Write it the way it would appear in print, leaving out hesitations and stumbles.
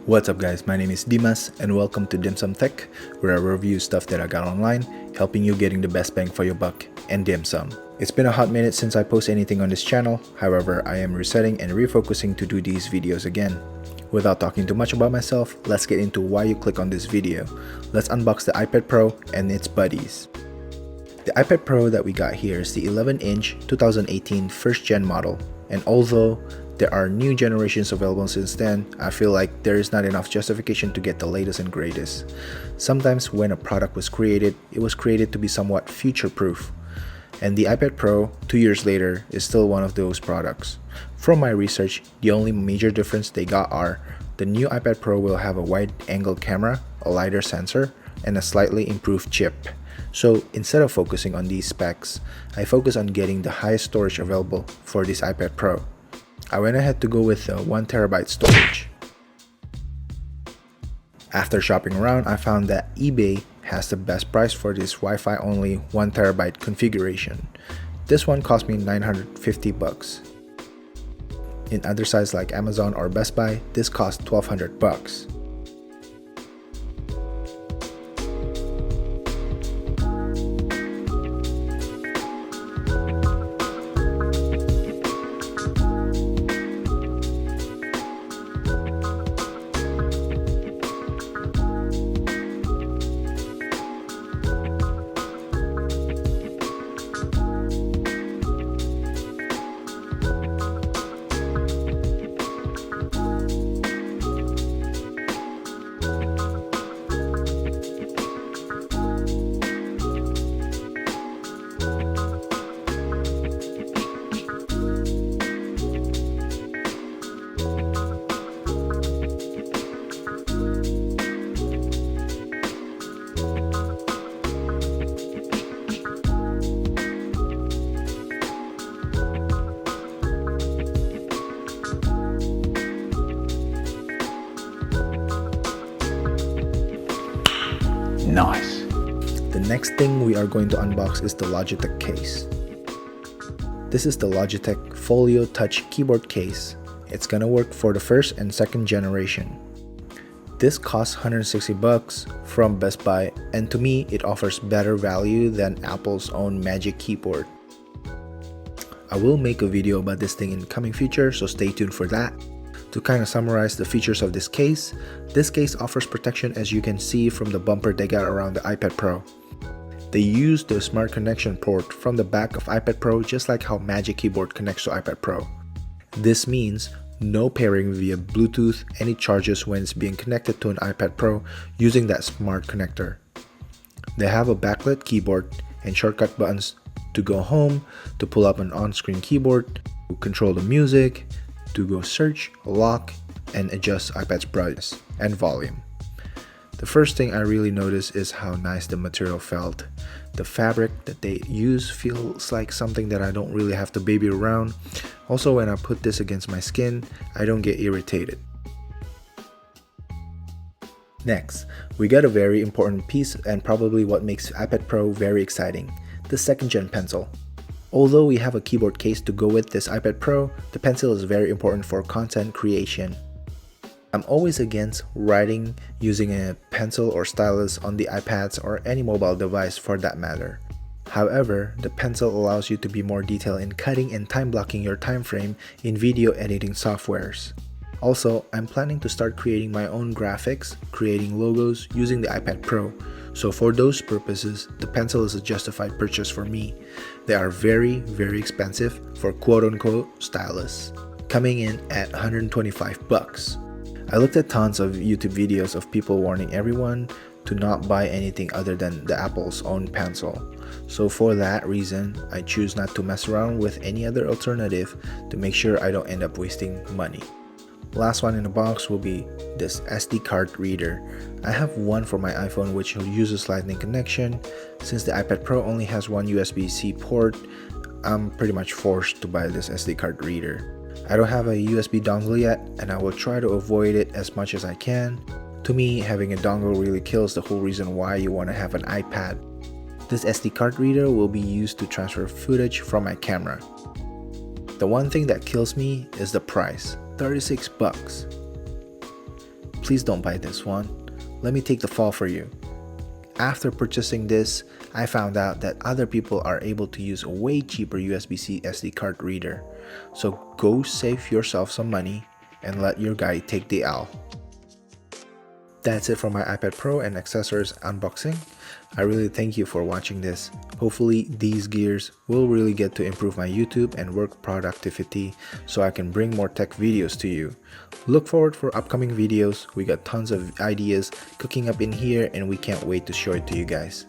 What's up guys, my name is Dimas and welcome to Dim Sum Tech, where I review stuff that I got online, helping you getting the best bang for your buck and dim sum. It's been a hot minute since I post anything on this channel, however I am resetting and refocusing to do these videos again. Without talking too much about myself, let's get into why you click on this video. Let's unbox the iPad Pro and its buddies. The iPad Pro that we got here is the 11-inch 2018 first gen model, and although there are new generations available since then, I feel like there is not enough justification to get the latest and greatest. Sometimes when a product was created, it was created to be somewhat future-proof. And the iPad Pro, 2 years later, is still one of those products. From my research, the only major difference they got are the new iPad Pro will have a wide-angle camera, a LiDAR sensor, and a slightly improved chip. So instead of focusing on these specs, I focus on getting the highest storage available for this iPad Pro. I went ahead to go with the 1TB storage. After shopping around, I found that eBay has the best price for this Wi-Fi only 1TB configuration. This one cost me $950. In other sites like Amazon or Best Buy, this cost $1,200. Nice. The next thing we are going to unbox is the Logitech case. This is the Logitech Folio Touch keyboard case. It's gonna work for the first and second generation. This costs $160 from Best Buy, and to me it offers better value than Apple's own Magic Keyboard. I will make a video about this thing in the coming future, so stay tuned for that. To kind of summarize the features of this case offers protection, as you can see from the bumper they got around the iPad Pro. They use the smart connection port from the back of iPad Pro, just like how Magic Keyboard connects to iPad Pro. This means no pairing via Bluetooth any charges when it's being connected to an iPad Pro using that smart connector. They have a backlit keyboard and shortcut buttons to go home, to pull up an on-screen keyboard, to control the music, to go search, lock, and adjust iPad's brightness and volume. The first thing I really noticed is how nice the material felt. The fabric that they use feels like something that I don't really have to baby around. Also, when I put this against my skin, I don't get irritated. Next, we got a very important piece and probably what makes iPad Pro very exciting, the second gen pencil. Although we have a keyboard case to go with this iPad Pro, the pencil is very important for content creation. I'm always against writing using a pencil or stylus on the iPads or any mobile device for that matter. However, the pencil allows you to be more detailed in cutting and time blocking your time frame in video editing softwares. Also, I'm planning to start creating my own graphics, creating logos using the iPad Pro. So for those purposes, the pencil is a justified purchase for me. They are very expensive for quote-unquote stylus, coming in at $125. I looked at tons of YouTube videos of people warning everyone to not buy anything other than the Apple's own pencil. So for that reason, I choose not to mess around with any other alternative to make sure I don't end up wasting money. Last one in the box will be this SD card reader. I have one for my iPhone which uses Lightning connection. Since the iPad Pro only has one USB-C port, I'm pretty much forced to buy this SD card reader. I don't have a USB dongle yet, and I will try to avoid it as much as I can. To me, having a dongle really kills the whole reason why you want to have an iPad. This SD card reader will be used to transfer footage from my camera. The one thing that kills me is the price, $36. please don't buy this one. Let me take the fall for you. After purchasing this, I found out that other people are able to use a way cheaper USB-C SD card reader. So go save yourself some money and let your guy take the L. That's it for my iPad Pro and accessories unboxing. I really thank you for watching this. Hopefully these gears will really get to improve my YouTube and work productivity so I can bring more tech videos to you. Look forward for upcoming videos. We got tons of ideas cooking up in here and we can't wait to show it to you guys.